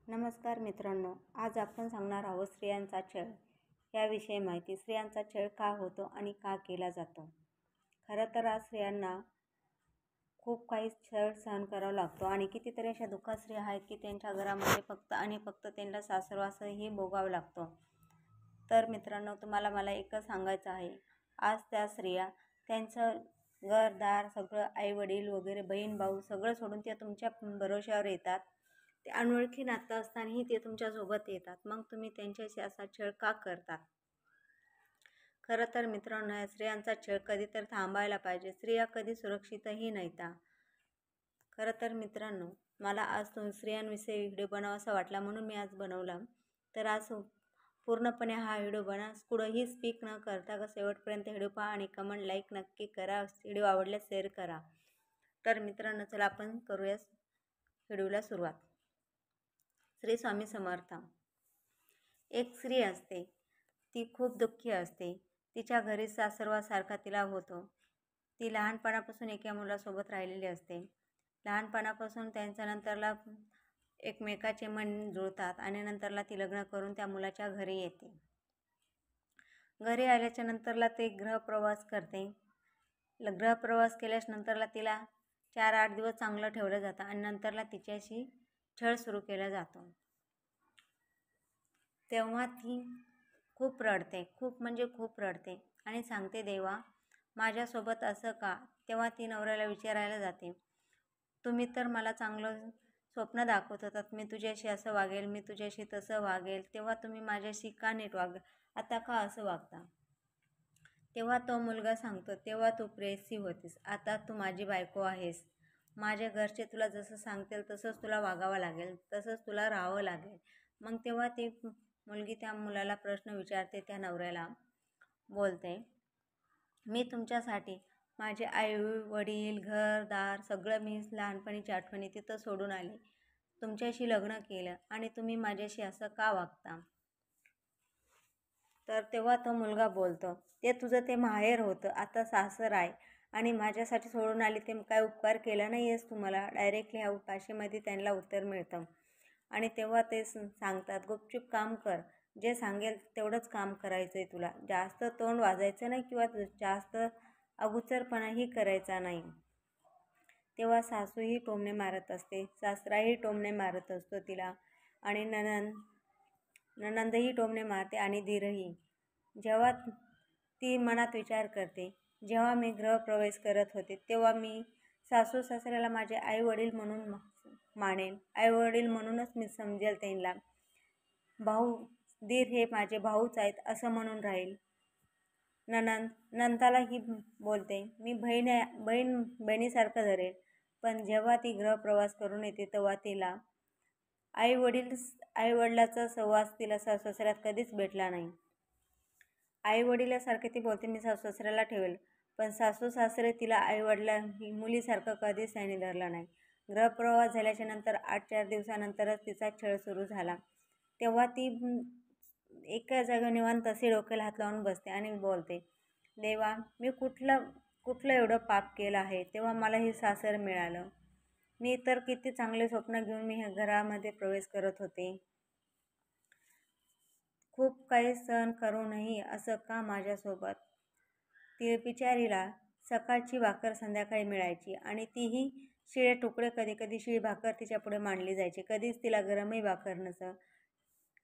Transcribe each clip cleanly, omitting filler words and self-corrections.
नमस्कार मित्रांनो, आज आपण सांगणार आहोत स्त्रियांचा छळ याविषयी माहिती. स्त्रियांचा छळ का होतो आणि का केला जातो. खरं तर आज स्त्रियांना खूप काही छळ सहन करावा लागतो आणि कितीतरी अशा दुःखात स्त्रिया आहेत की त्यांच्या घरामध्ये फक्त त्यांना सासरवासही भोगावं लागतो. तर मित्रांनो, मला एकच सांगायचं आहे, आज त्या स्त्रिया त्यांचं घरदार सगळं, आईवडील वगैरे, बहीण भाऊ सगळं सोडून त्या तुमच्या भरोश्यावर येतात. ते अनोळखी नातं असतानाही ते तुमच्यासोबत येतात. मग तुम्ही त्यांच्याशी असा छळ का करतात. खरं तर मित्रांनो, या स्त्रियांचा छळ कधी तर थांबायला पाहिजे. स्त्रिया कधी सुरक्षितही नाहीता. खरं तर मित्रांनो, मला आज स्त्रियांविषयी व्हिडिओ बनावासा वाटला म्हणून मी आज बनवला. तर आज पूर्णपणे हा व्हिडिओ कुठंही स्पीक न करता शेवटपर्यंत व्हिडिओ पहा आणि कमेंट लाईक नक्की करा. व्हिडिओ आवडल्यास शेअर करा. तर मित्रांनो, चला आपण करूया व्हिडिओला सुरुवात. श्री स्वामी समर्थ. एक स्त्री असते, ती खूप दुःखी असते. तिच्या घरी सासरवासारखा तिला होतो. ती लहानपणापासून एका मुलासोबत राहिलेली असते. लहानपणापासून त्यांच्या नंतरला एकमेकाचे मन जुळतात आणि नंतरला ती लग्न करून त्या मुलाच्या घरी येते. घरी आल्याच्या नंतरला ते गृहप्रवास करते. गृहप्रवास केल्याच्या नंतरला तिला 4-8 दिवस चांगलं ठेवलं जातं आणि नंतरला तिच्याशी छळ सुरू केला जातो. तेव्हा ती खूप रडते, खूप रडते आणि सांगते, देवा माझ्यासोबत असं का. तेव्हा ती नवऱ्याला विचारायला जाते, तुम्ही तर मला चांगलं स्वप्न दाखवत होतात, मी तुझ्याशी असं वागेल, मी तुझ्याशी तसं वागेल, तेव्हा तुम्ही माझ्याशी का नीट आता का असं वागता. तेव्हा तो मुलगा सांगतो, तेव्हा तू प्रेयसी होतीस, आता तू माझी बायको आहेस. माझ्या घरचे तुला जसं सांगतील तसंच तुला वागावं लागेल, तसंच तुला राहावं लागेल. मग तेव्हा ती मुलगी त्या मुलाला प्रश्न विचारते, त्या नवऱ्याला बोलते, मी तुमच्यासाठी माझे आई वडील, घरदार सगळं मी लहानपणीची आठवणी तिथं सोडून आले, तुमच्याशी लग्न केलं आणि तुम्ही माझ्याशी असं का वागता. तर तेव्हा तो मुलगा बोलतो, ते तुझं ते माहेर होतं, आता सासर आहे आणि माझ्यासाठी सोडून आली, ते काय उपकार केला नाही आहेस तुम्हाला. डायरेक्टली ह्या भाषेमध्ये त्यांना उत्तर मिळतं. आणि तेव्हा ते सांगतात, गुपचूप काम कर, जे सांगेल तेवढंच काम करायचं आहे तुला, जास्त तोंड वाजायचं नाही किंवा जास्त अगोचरपणाही करायचा नाही. तेव्हा सासूही टोमणे मारत असते, सासराही टोमणे मारत असतो तिला आणि ननंदही टोमणे मारते आणि धीरही. जेव्हा ती मनात विचार करते, जेव्हा मी गृहप्रवेश करत होते तेव्हा मी सासू सासऱ्याला माझे आईवडील म्हणून मानेन, आईवडील म्हणूनच मी समजेल त्यांना, दीर हे माझे भाऊच आहेत असं म्हणून राहील. नंदालाही बोलते, मी बहिणीसारखं धरेल. पण जेव्हा ती गृहप्रवास करून येते तेव्हा तिला आईवडिलाचा सहवास तिला सासू सासऱ्यात कधीच भेटला नाही. आईवडिलासारखे ती बोलते, मी सासू सासऱ्याला ठेवेल, पण सासू सासरे तिला मुलीसारखं कधीच त्यांनी धरलं नाही. गृहप्रवास झाल्याच्या नंतर 8-4 दिवसानंतरच तिचा छळ सुरू झाला. तेव्हा ती एका जागा निवांत असे डोक्याला हात लावून बसते आणि बोलते, देवा मी कुठलं एवढं पाप केलं आहे, तेव्हा मला हे सासर मिळालं. मी तर किती चांगले स्वप्न घेऊन मी ह्या घरामध्ये प्रवेश करत होते. खूप काही सहन करूनही असं का माझ्यासोबत. ती बिचारीला सकाळची भाकर संध्याकाळी मिळायची आणि तीही शिळे तुकडे, कधी शिळी भाकर तिच्या पुढे मांडली जायची, कधीच तिला गरमही भाकर नसं,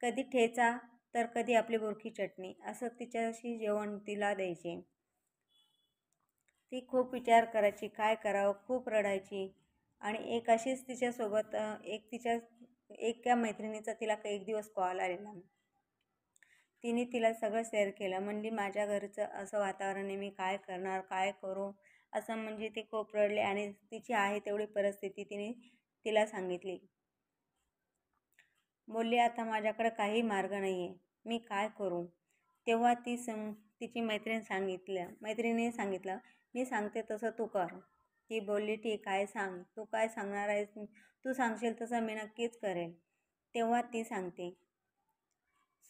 कधी ठेचा तर कधी आपली बुरकी चटणी, असं तिच्याशी जेवण तिला द्यायचे. ती खूप विचार करायची, काय करावं, खूप रडायची. आणि एक अशीच तिच्यासोबत एका मैत्रिणीचा तिला एक दिवस कॉल आलेला. तिने तिला सगळं शेअर केलं. म्हणली, माझ्या घरचं असं वातावरण आहे, मी काय करणार, काय करू असं. म्हणजे ती खूप रडली आणि तिची आहे तेवढी परिस्थिती तिला सांगितली. बोलली, आता माझ्याकडे काही मार्ग नाही आहे, मी काय करू. तेव्हा तिची मैत्रिणीने सांगितलं, मी सांगते तसं तू कर. ती बोलली, ठीक आहे, सांग, तू काय सांगणार आहेस, तू सांगशील तसं मी नक्कीच करेल. तेव्हा ती सांगते,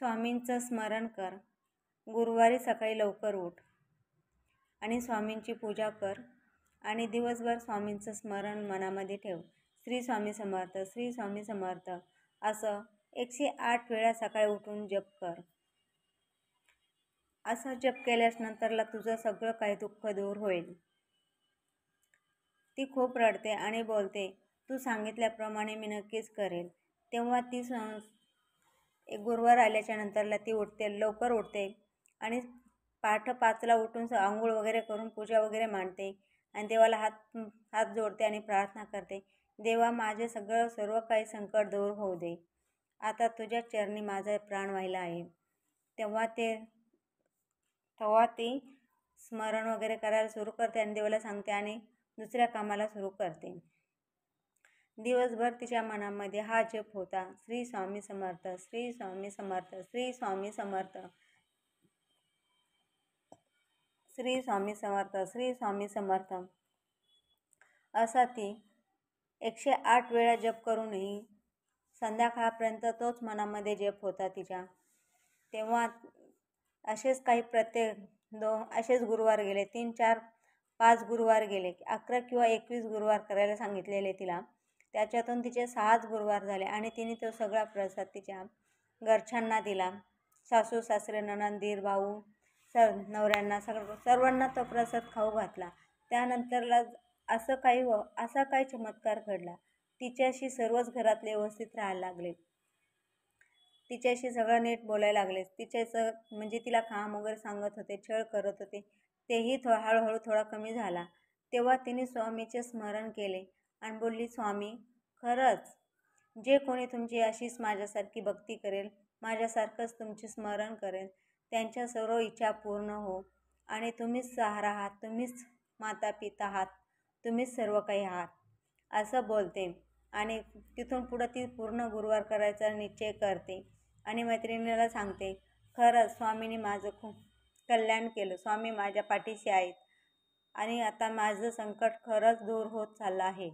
स्वामींचं स्मरण कर, गुरुवारी सकाळी लवकर उठ आणि स्वामींची पूजा कर आणि दिवसभर स्वामींचं स्मरण मनामध्ये ठेव. श्री स्वामी समर्थ, श्री स्वामी समर्थ असं 108 वेळा सकाळी उठून जप कर. असं जप केल्यास नंतरला तुझं सगळं काही दुःख दूर होईल. ती खूप रडते आणि बोलते, तू सांगितल्याप्रमाणे मी नक्कीच करेल. तेव्हा ती एक गुरुवार आल्याच्या नंतरला ती उठते, लवकर उठते आणि पहाटे 5ला उठून आंघोळ वगैरे करून पूजा वगैरे मांडते आणि देवाला हात जोडते आणि प्रार्थना करते. देवा, माझे सर्व काही संकट दूर होऊ दे. आता तुझ्या चरणी माझा प्राण व्हायला आहे. तेव्हा ती स्मरण वगैरे करायला सुरू करते आणि देवाला सांगते आणि दुसऱ्या कामाला सुरू करते. दिवसभर तिच्या मनामध्ये हा जप होता, श्री स्वामी समर्थ, श्री स्वामी समर्थ, श्री स्वामी समर्थ, श्री स्वामी समर्थ, श्री स्वामी समर्थ. असा ती 108 वेळा जप करूनही संध्याकाळपर्यंत तोच मनामध्ये जप होता तिच्या. तेव्हा असेच काही असेच गुरुवार गेले, 3, 4, 5 गुरुवार गेले. 11 किंवा 21 गुरुवार करायला सांगितलेले तिला. त्याच्यातून तिचे 6च गुरुवार झाले आणि तिने तो सगळा प्रसाद तिच्या घरच्यांना दिला. सासू सासरे, नणंद, दीर, भाऊ, नवऱ्यांना सर्वांना तो प्रसाद खाऊ घातला. त्यानंतरला असा काही चमत्कार घडला. तिच्याशी सर्वच घरातले व्यवस्थित राहायला लागले. तिच्याशी सगळं नीट बोलायला लागले. म्हणजे तिला काम वगैरे सांगत होते, छळ करत होते, तेही हळूहळू थोडा कमी झाला. तेव्हा तिने स्वामीचे स्मरण केले आणि बोलली, स्वामी, खरंच जे कोणी तुमची अशीच माझ्यासारखी भक्ती करेल, माझ्यासारखंच तुमचे स्मरण करेल, त्यांच्या सर्व इच्छा पूर्ण हो. आणि तुम्हीच सहारा आहात, तुम्हीच माता पिता आहात, तुम्हीच सर्व काही आहात, असं बोलते. आणि तिथून पुढं ती पूर्ण गुरुवार करायचा निश्चय करते आणि मैत्रिणीला सांगते, खरंच स्वामींनी माझं खूप कल्याण केलं, स्वामी माझ्या पाठीशी आहेत आणि आता माझं संकट खरंच दूर होत चाललं आहे.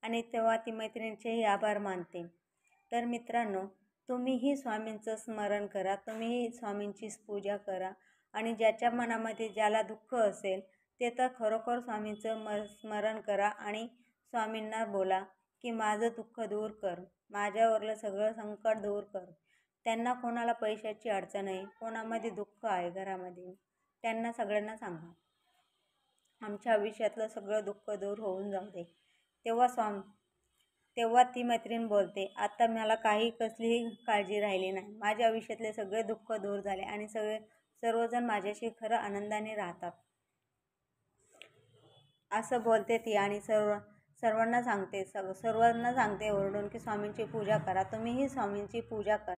आणि तेव्हा ती मैत्रिणीचेही आभार मानते. तर मित्रांनो, तुम्हीही स्वामींचं स्मरण करा, तुम्हीही स्वामींची पूजा करा आणि ज्याच्या मनामध्ये ज्याला दुःख असेल ते तर खरोखर स्वामींचं स्मरण करा आणि स्वामींना बोला की माझं दुःख दूर कर, माझ्यावरलं सगळं संकट दूर कर. त्यांना कोणाला पैशाची अडचण आहे, कोणामध्ये दुःख आहे घरामध्ये, त्यांना सगळ्यांना सांगा, आमच्या आयुष्यातलं सगळं दुःख दूर होऊन जाऊ दे. तेव्हा ती मैत्रीण बोलते, आता मला कसलीही काळजी राहिली नाही, माझ्या आयुष्यातले सगळे दुःख दूर झाले आणि सर्वजण माझ्याशी खरं आनंदाने राहतात, असं बोलते ती. आणि सर्वांना सांगते ओरडून की स्वामींची पूजा करा, तुम्हीही स्वामींची पूजा करा.